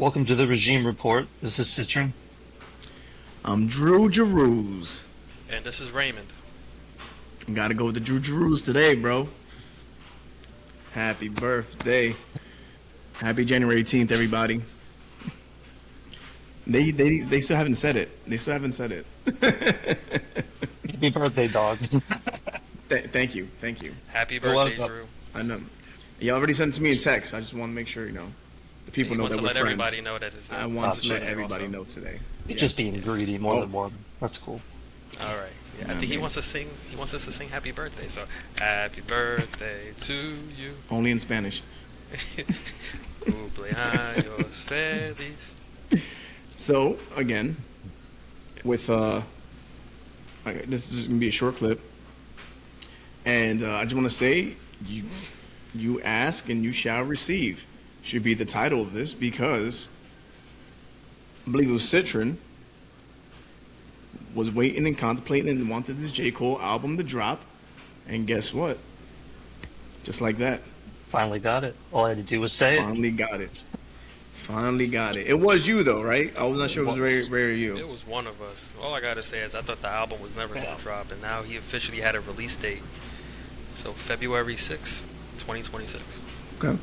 Welcome to the Regime Report. This is Citron. I'm Drew Jerues. And this is Raymond. Gotta go with the Drew Jerues today, bro. Happy birthday. Happy January 18th, everybody. They still haven't said it. They still haven't said it. Happy birthday, dog. Thank you. Happy You're birthday, welcome. Drew. I know. You already sent it to me in text. I just want to make sure, the people He know wants that to we're let friends. everybody know that it's I want to let birthday everybody also. know today. He's Yeah. just being greedy more Oh. than one. That's cool. All right. Yeah, I Yeah, think he man. wants to sing. He wants us to sing "Happy Birthday." So, happy birthday to you. Only in Spanish. Cumpleaños feliz. So, again, with this is going to be a short clip. And I just want to say, you ask and you shall receive should be the title of this, because I believe it was Citron was waiting and contemplating and wanted this J. Cole album to drop. And guess what? Just like that. Finally got it. All I had to do was say it. Finally got it. Finally got it. It was you, though, right? I was not sure it was very you. It was one of us. All I gotta say is I thought the album was never gonna drop, and now he officially had a release date. So February 6th, 2026. Okay.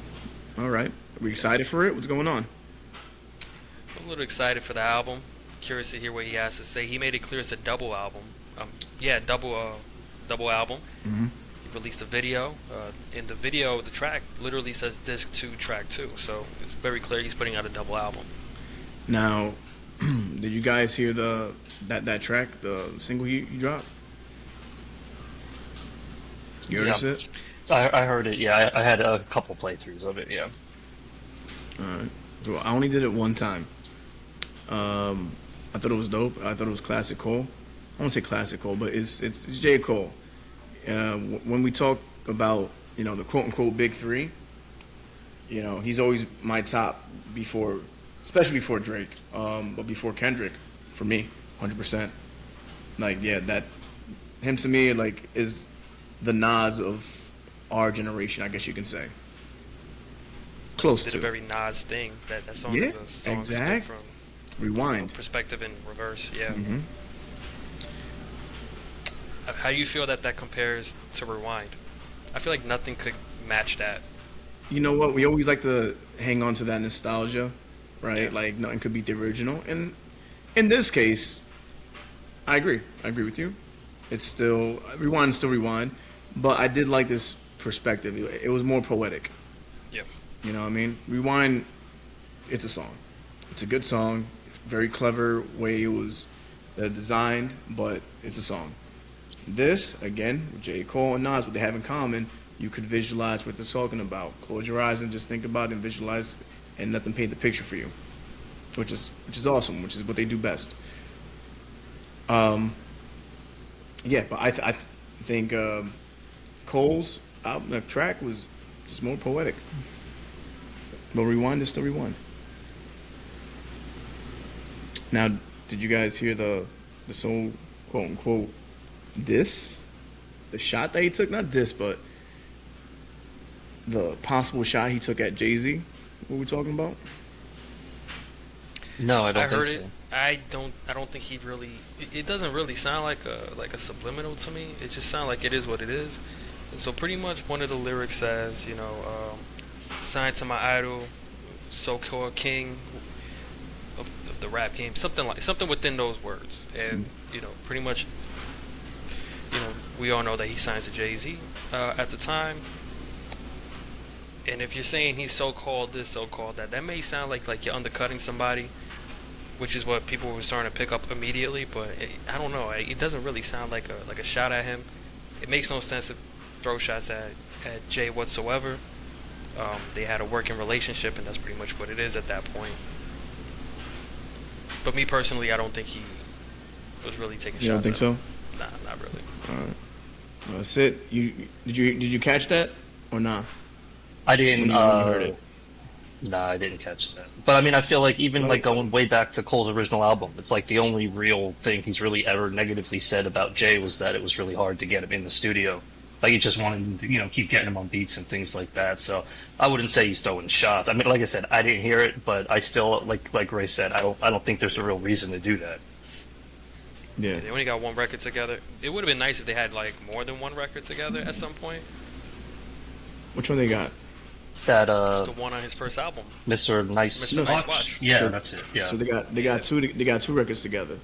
All right. Are we excited for it? What's going on? I'm a little excited for the album. Curious to hear what he has to say. He made it clear it's a double album. Double album. Mm-hmm. He released a video. In the video, the track literally says Disc 2, Track 2. So it's very clear he's putting out a double album. Now, did you guys hear that track, the single he dropped? You heard it? I heard it. Yeah, I had a couple playthroughs of it. Yeah. All right. Well, I only did it one time. I thought it was dope. I thought it was classic Cole. I won't say classic Cole, but it's J. Cole. When we talk about the quote unquote big three, he's always my top especially before Drake, but before Kendrick for me, 100%. Like that him to me is the Nas of our generation, I guess you can say. Close Did to. a very Nas thing. That song Yeah, is a song split exact. from Rewind. perspective in reverse. Yeah. Mm-hmm. How do you feel that compares to Rewind? I feel like nothing could match that. You know what? We always like to hang on to that nostalgia, right? Yeah. Like nothing could beat the original. And in this case, I agree. I agree with you. It's still Rewind, is still Rewind, but I did like this perspective. It was more poetic. Yep. You know what I mean? Rewind, it's a song. It's a good song. Very clever way it was designed, but it's a song. This, again, with J. Cole and Nas, what they have in common, you could visualize what they're talking about. Close your eyes and just think about it and visualize, and let them paint the picture for you, which is awesome, which is what they do best. Yeah, but I think Cole's album, track was just more poetic. But Rewind is still Rewind. Now, did you guys hear the song, quote unquote, diss? The shot that he took, not diss, but the possible shot he took at Jay-Z? What we talking about? No, I don't I think heard so. it. I don't think he really. It doesn't really sound like a subliminal to me. It just sounds like it is what it is. And so pretty much one of the lyrics says, signed to my idol, so-called king of the rap game, something within those words. And pretty much, we all know that he signed to Jay-Z at the time. And if you're saying he's so-called this, so-called that may sound like you're undercutting somebody, which is what people were starting to pick up immediately. But I don't know. It doesn't really sound like a shot at him. It makes no sense to throw shots at Jay whatsoever. They had a working relationship, and that's pretty much what it is at that point. But me personally, I don't think he was really taking shots. You don't think at so? him. Nah, not really. All right. Sid, did you catch that or not? I didn't. When you heard it? No, I didn't catch that. But I mean, I feel like even going way back to Cole's original album, it's like the only real thing he's really ever negatively said about Jay was that it was really hard to get him in the studio. Like he just wanted to, keep getting him on beats and things like that. So I wouldn't say he's throwing shots. I mean, like I said, I didn't hear it, but I still, like Ray said, I don't think there's a real reason to do that. Yeah. Yeah, they only got one record together. It would have been nice if they had like more than one record together at some point. Which one they got? That Just the one on his first album, Mr. Nice Mr. Nice Watch. Yeah, So- that's it. Yeah. So they got two records together.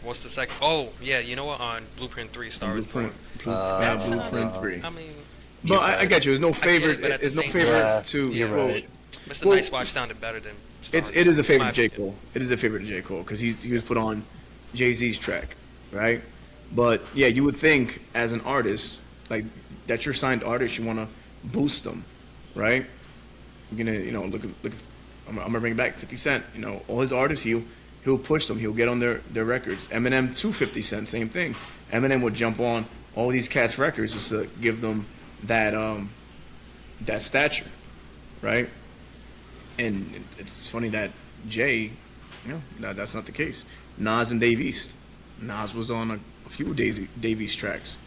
What's the second? Oh, yeah, you know what? On Blueprint 3, Star is Born. Yeah, That's not Blueprint a- 3. I mean, But I get you. There's no favorite. but at the There's no same favorite time- to. You're well, right. Mr. Well, Nice Watch sounded better than Star it is a in favorite my of J. opinion. Cole. It is a favorite of J. Cole because he was put on Jay-Z's track, right? But yeah, you would think as an artist, like that's your signed artist, you want to boost them, right? You're gonna, look. I'm gonna bring back 50 Cent. All his artists, he'll push them. He'll get on their records. Eminem to 50 Cent, same thing. Eminem would jump on all these cats' records just to give them that stature, right? And it's funny that Jay, that's not the case. Nas and Dave East. Nas was on a few Dave East tracks.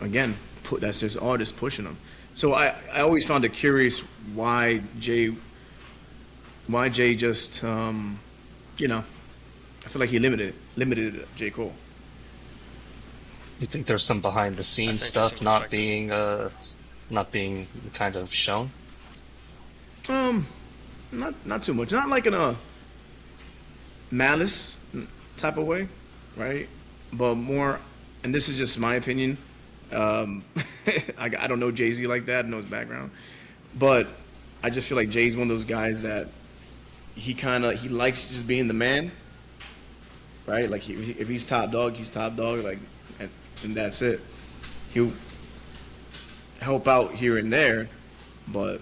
Again, that's his artist pushing him. So I always found it curious why Jay just I feel like he limited J. Cole. You think there's some behind the scenes That's stuff interesting not being kind of shown? Not too much. Not like in a malice type of way, right? But more, and this is just my opinion. I don't know Jay-Z like that. I know his background, but I just feel like Jay's one of those guys that he likes just being the man, right? Like if he's top dog, he's top dog. Like, and that's it. He'll help out here and there, but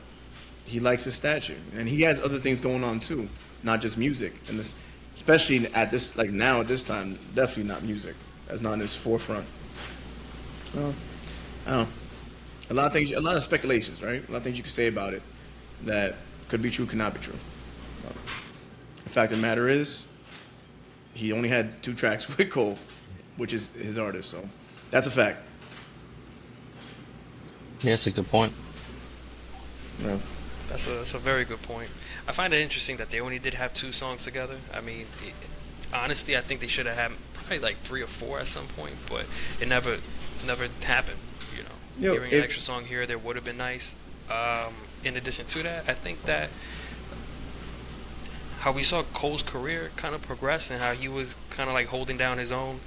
he likes his stature, and he has other things going on too, not just music. And this, especially at this time, definitely not music. That's not in his forefront. Well, I don't know. A lot of speculations, right? A lot of things you could say about it that could be true, could not be true. The fact of the matter is, he only had 2 tracks with Cole, which is his artist. So that's a fact. Yeah, that's a good point. Yeah. That's a very good point. I find it interesting that they only did have 2 songs together. I mean, honestly, I think they should have had probably like 3 or 4 at some point, but it never happened. Hearing an extra song here, there would have been nice. In addition to that, I think that how we saw Cole's career kind of progress and how he was kind of like holding down his own,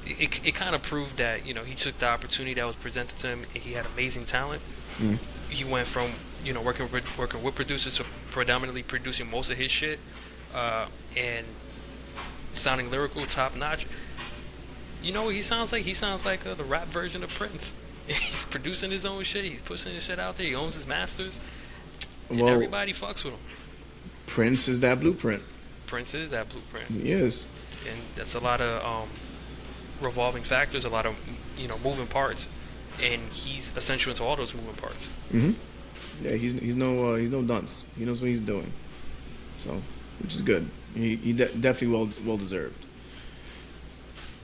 it kind of proved that he took the opportunity that was presented to him. And he had amazing talent. Mm. He went from working with producers to predominantly producing most of his shit, and sounding lyrical, top notch. You know what he sounds like? He sounds like the rap version of Prince. He's producing his own shit. He's pushing his shit out there. He owns his masters, and Well, everybody fucks with him. Prince is that blueprint. Prince is that blueprint, He is. and that's a lot of revolving factors, a lot of moving parts, and he's essential to all those moving parts. Hmm. Yeah, he's no dunce. He knows what he's doing. So, which is good. He definitely well deserved.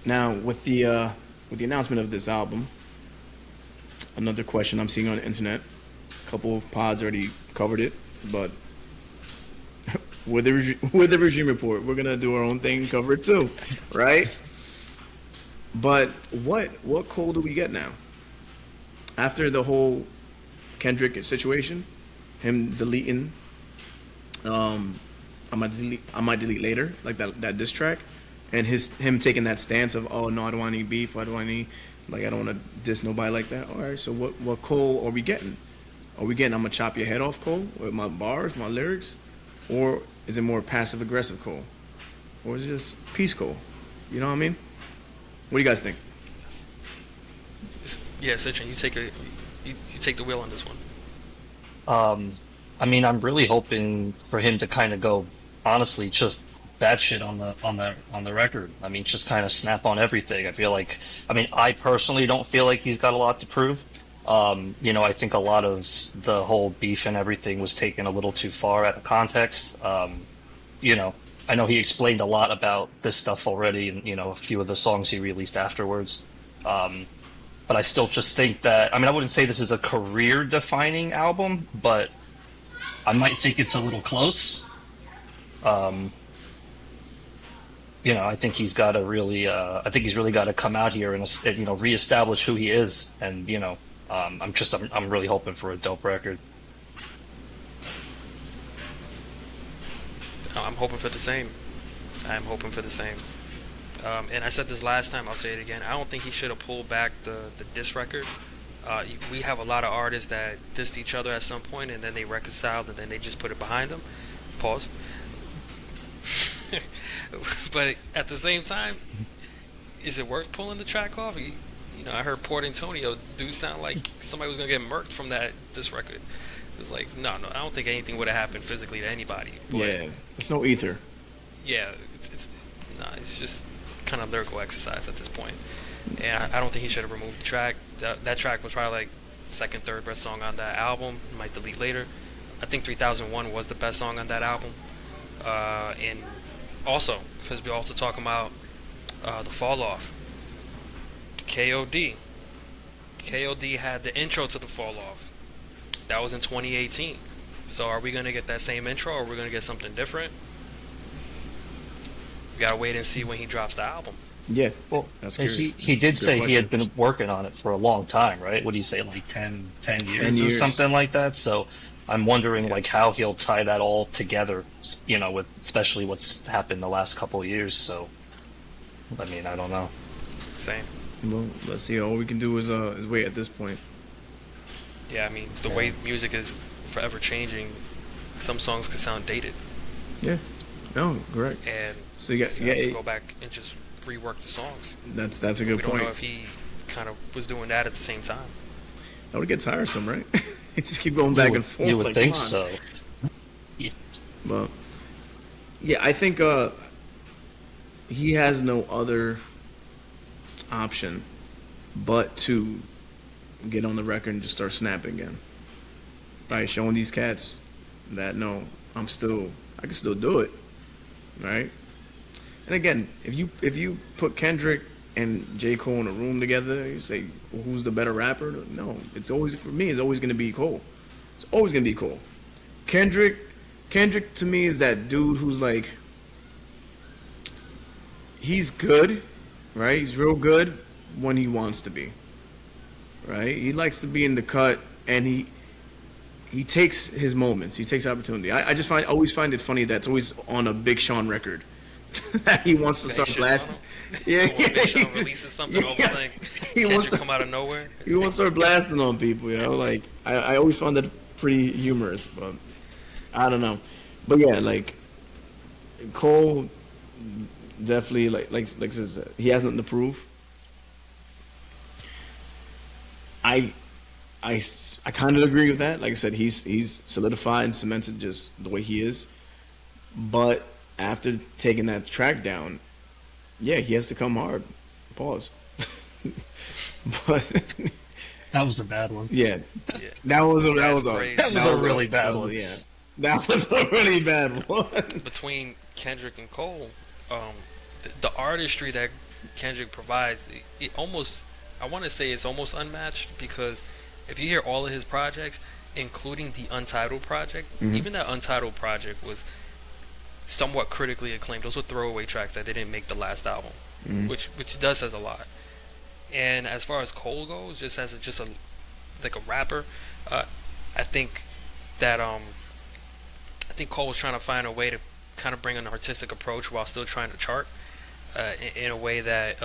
Now with the announcement of this album, another question I'm seeing on the internet. A couple of pods already covered it, but with the regime report, we're gonna do our own thing and cover it too, right? But what Cole do we get now? After the whole Kendrick situation, him deleting, I might delete later, like that diss track, and him taking that stance of, oh no, I don't want any beef, I don't want to diss nobody like that. All right, so what Cole are we getting? Are we getting I'm gonna chop your head off Cole with my bars, my lyrics, or is it more passive aggressive Cole, or is it just peace Cole? You know what I mean? What do you guys think? Yeah, Citron, you take the wheel on this one. I mean, I'm really hoping for him to kind of go, honestly, just bad shit on the record. I mean, just kind of snap on everything. I personally don't feel like he's got a lot to prove. I think a lot of the whole beef and everything was taken a little too far out of context. I know he explained a lot about this stuff already in, a few of the songs he released afterwards. but I still just think that, I mean, I wouldn't say this is a career defining album, but I might think it's a little close. Um, I think he's got to really, I think he's really got to come out here and reestablish who he is. And, I'm really hoping for a dope record. I'm hoping for the same. I'm hoping for the same. And I said this last time, I'll say it again. I don't think he should have pulled back the diss record. We have a lot of artists that dissed each other at some point, and then they reconciled, and then they just put it behind them. Pause. But at the same time, is it worth pulling the track off? I heard Port Antonio do sound like somebody was gonna get murked from that diss record. It was like, no, I don't think anything would have happened physically to anybody. But Yeah, it's no ether. yeah, it's just kind of lyrical exercise at this point. And I don't think he should have removed the track. That track was probably like second, third best song on that album. Might delete later. I think 3001 was the best song on that album. And also, because we're also talking about the Fall Off. KOD. KOD had the intro to the Fall Off. That was in 2018. So are we going to get that same intro, or are we going to get something different? We got to wait and see when he drops the album. Yeah, Well, that's and good. he did Good say he had question. been working on it for a long time, right? What do you say, like 10 years 10 or years. something like that? So I'm wondering like how he'll tie that all together, with especially what's happened the last couple of years. So, I mean, I don't know. Same. Well, let's see. All we can do is wait at this point. Yeah, I mean, the way music is forever changing, some songs can sound dated. Yeah. No, correct. And So you got you have to go back and just rework the songs. that's a We good don't point. know if he kind of was doing that at the same time. That would get tiresome, right? Just keep going back and forth. You would like, think come on. so. Yeah. But yeah, I think he has no other option but to get on the record and just start snapping again. Right, showing these cats that no, I can still do it. Right? And again, if you put Kendrick and J. Cole in a room together, you say, well, who's the better rapper? No, it's always, for me, it's always gonna be Cole. It's always gonna be Cole. Kendrick to me is that dude who's like, he's good, right? He's real good when he wants to be, right? He likes to be in the cut, and he takes his moments. He takes opportunity. I always find it funny that it's always on a Big Sean record that he wants to That start shit's blasting. on him. Yeah, When Big Sean releases something, all of a sudden, He wants Kendrick to- come out of nowhere. He wants to start blasting on people, Like I always found that pretty humorous, but I don't know. But yeah, like Cole definitely like I said, he has nothing to prove. I kind of agree with that. Like I said, he's solidified and cemented just the way he is. But after taking that track down, yeah, he has to come hard. Pause. But That was a bad one. yeah, Yeah. that was a That's crazy. That was a really bad one. Yeah, that was a really bad one. Between Kendrick and Cole, the artistry that Kendrick provides, it almost, I want to say it's almost unmatched, because if you hear all of his projects, including the Untitled project, even that Untitled project was somewhat critically acclaimed. Those were throwaway tracks that didn't make the last album, which does says a lot. And as far as Cole goes, just as a like a rapper, I think that I think Cole was trying to find a way to kind of bring an artistic approach while still trying to chart, in a way that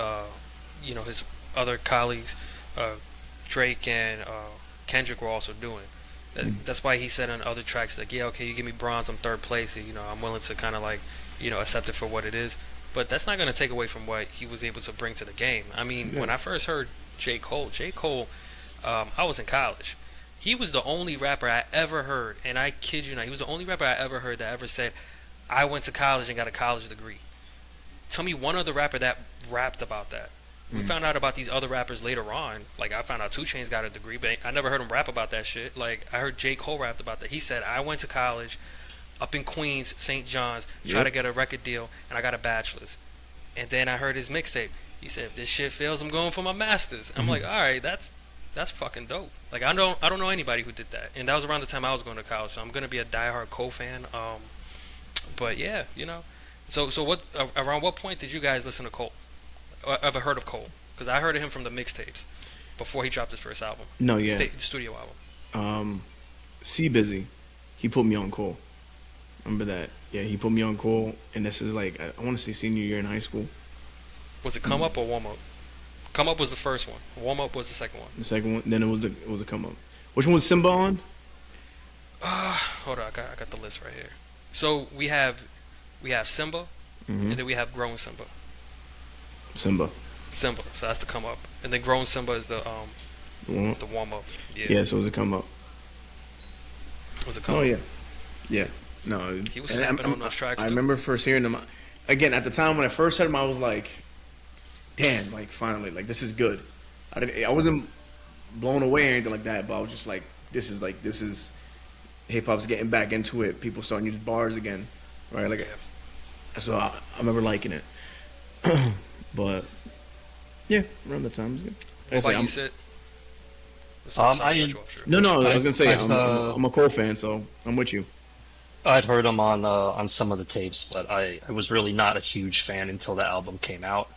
his other colleagues, Drake and Kendrick, were also doing. That's why he said on other tracks, like, yeah, okay, you give me bronze, I'm third place, I'm willing to kind of like, accept it for what it is. But that's not going to take away from what he was able to bring to the game. I mean, when I first heard J. Cole, I was in college. He was the only rapper I ever heard, and I kid you not, he was the only rapper I ever heard that ever said, I went to college and got a college degree. Tell me one other rapper that rapped about that. We found out about these other rappers later on. Like, I found out 2 Chainz got a degree, but I never heard him rap about that shit. Like, I heard J. Cole rapped about that. He said, I went to college up in Queens, St. John's, tried to get a record deal, and I got a bachelor's. And then I heard his mixtape. He said, if this shit fails, I'm going for my masters. I'm like, all right, that's fucking dope. Like I don't know anybody who did that, and that was around the time I was going to college. So I'm gonna be a diehard Cole fan. But yeah, you know. So what around what point did you guys listen to Cole? Or ever heard of Cole? Because I heard of him from the mixtapes before he dropped his first album, No, yeah. studio album. Um, C Busy, he put me on Cole. Remember that? Yeah, he put me on Cole, and this is like I want to say senior year in high school. Was it Come Up or Warm Up? Come Up was the first one. Warm Up was the second one. The second one, then it was a come up. Which one was Simba on? Hold on, I got the list right here. So we have Simba, Mm-hmm. and then we have Grown Simba. Simba. Simba, so that's the Come Up, and then Grown Simba The one- is the Warm Up. Yeah, Yeah, so it was a come up. was the Come Oh Up. yeah, yeah. No, He was and snapping on those tracks I too. remember first hearing them. Again, at the time when I first heard them, I was like, "Damn! Like finally, like this is good." I wasn't blown away or anything like that, but I was just like, this is hip hop's getting back into it. People starting to use bars again, right? Like, so I remember liking it. But yeah, around that time it was good. Like I What say, about you, I'm- Sid? I- cut you off, sure. No, I was gonna say I've, I'm a Cole fan, so I'm with you. I'd heard him on some of the tapes, but I was really not a huge fan until the album came out.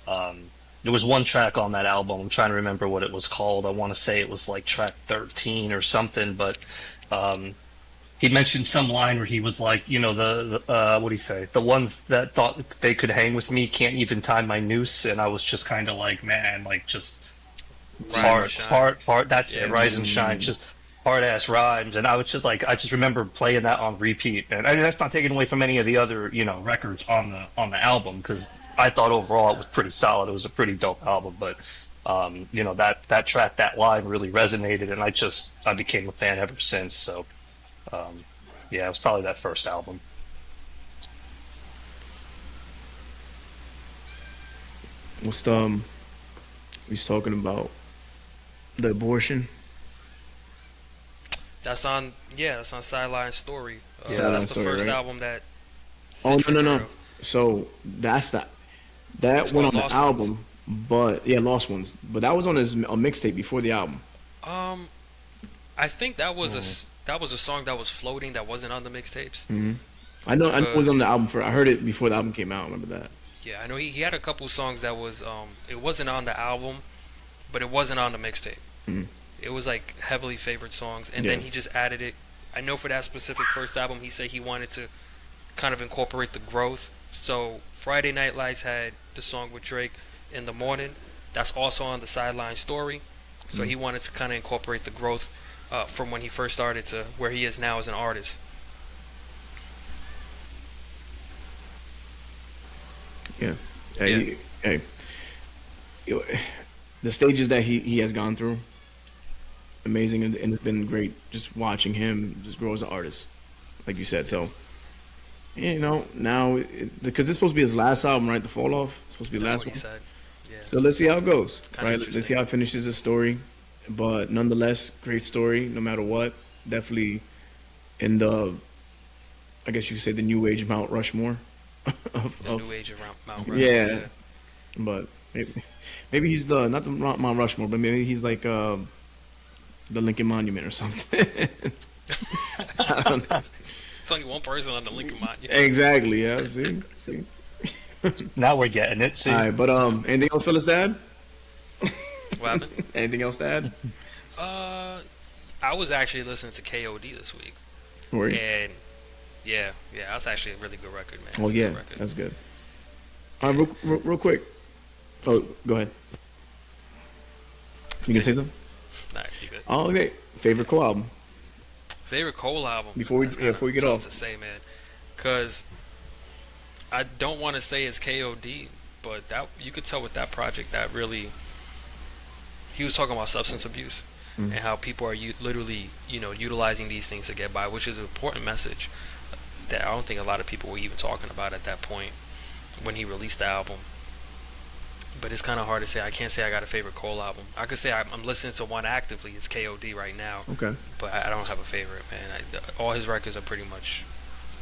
There was one track on that album. I'm trying to remember what it was called. I want to say it was like track 13 or something, but he mentioned some line where he was like, you know, the what do you say? The ones that thought they could hang with me can't even tie my noose, and I was just kind of like, man, like just Rise and shine. hard. That's Yeah. it, rise and shine. Just hard ass rhymes, and I was just like, I just remember playing that on repeat, and I mean, that's not taken away from any of the other, you know, records on the album because I thought overall it was pretty solid. It was a pretty dope album, but you know that track, that line really resonated, and I became a fan ever since. So yeah, it was probably that first album. What's the he's talking about the abortion? That's on Sideline Story. Sideline That's the Story, first right? album that. Oh Citron no. heard of. So that It's went called on the Lost album, but yeah, Lost Ones. But that was on his a mixtape before the album. Um, I think that was a song that was floating that wasn't on the mixtapes. Hmm I know it was on the album I heard it before the album came out. I remember that. Yeah, I know he had a couple songs that was it wasn't on the album, but it wasn't on the mixtape. Mhm. It was like heavily favored songs, and then Yeah. he just added it. I know for that specific first album, he said he wanted to kind of incorporate the growth. So Friday Night Lights had the song with Drake in the morning. That's also on the Sideline Story. So he wanted to kind of incorporate the growth from when he first started to where he is now as an artist. Yeah. Yeah. Hey, the stages that he has gone through, amazing, and it's been great just watching him just grow as an artist, like you said. So, you know, now because it's supposed to be his last album, right? The Fall Off, it's supposed to be the That's last what he one. said. Yeah. So let's see how it goes, Kinda right? interesting. Let's see how it finishes his story. But nonetheless, great story, no matter what. Definitely in the, I guess you could say, the new age Mount Rushmore. The new age of Mount Rushmore. Yeah. But maybe he's not the Mount Rushmore, but maybe he's like the Lincoln Monument or something. I don't know. It's only one person on the Lincoln Monument. Exactly. Yeah. See. Now we're getting it. See, All right, but anything else, fellas, to add? What happened? Anything else to add? I was actually listening to KOD this week, Word. and yeah, that's actually a really good record, man. Oh It's a yeah, good record. that's good. All right, real quick. Oh, go ahead. You can say something. Nah, you good. Oh, okay. Favorite Cole album Favorite Cole album? before we That's kinda before we get tough off. to say, man, because I don't want to say it's KOD, but that you could tell with that project that really he was talking about substance abuse and how people are literally utilizing these things to get by, which is an important message that I don't think a lot of people were even talking about at that point when he released the album. But it's kind of hard to say. I can't say I got a favorite Cole album. I could say I'm listening to one actively. It's KOD right now, Okay. but I don't have a favorite, man. All his records are pretty much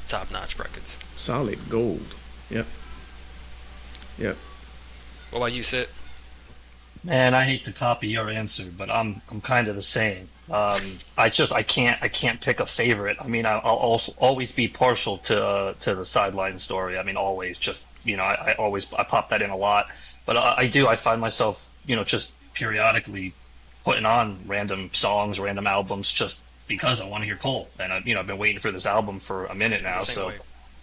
top-notch records. Solid gold. Yep. Yep. What about you, Sid? Man, I hate to copy your answer, but I'm kind of the same. I can't pick a favorite. I mean, I'll also always be partial to the sideline story. I mean, always just I always I pop that in a lot, but I find myself just periodically putting on random songs, random albums, just because I want to hear Cole, and I've been waiting for this album for a minute I'm the now. same So way.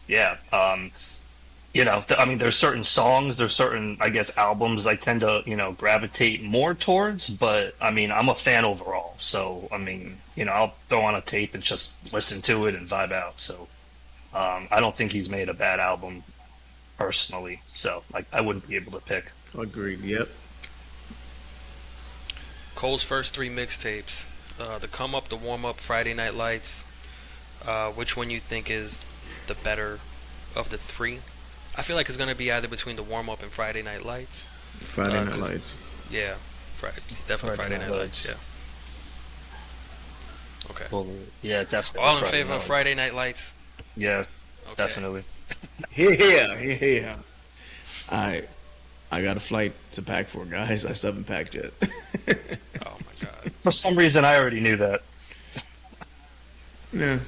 yeah, I mean, there's certain songs, there's certain, I guess, albums I tend to, gravitate more towards, but I mean, I'm a fan overall. So, I mean, I'll throw on a tape and just listen to it and vibe out. So, I don't think he's made a bad album personally. So, like, I wouldn't be able to pick. Agreed. Yep. Cole's first three mixtapes, the Come Up, the Warm Up, Friday Night Lights. Which one you think is the better of the three? I feel like it's gonna be either between the Warm Up and Friday Night Lights. Friday Night 'Cause Lights. yeah, definitely Friday Friday Night Night Lights. Lights. Yeah. Okay. Yeah, definitely All in Friday favor Night of Lights. Friday Night Lights. Yeah, Okay. definitely. Yeah, yeah. I I got a flight to pack for, guys. I still haven't packed yet. Oh my God. For some reason, I already knew that. Yeah.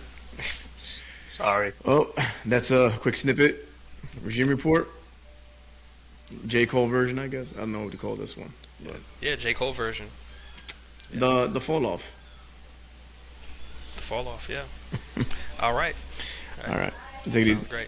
Sorry. Well, that's a quick snippet. Regime report. J. Cole version, I guess. I don't know what to call this one. But Yeah, J Cole version. the fall off. The fall off. Yeah. All right. All right. Take it Sounds easy. great.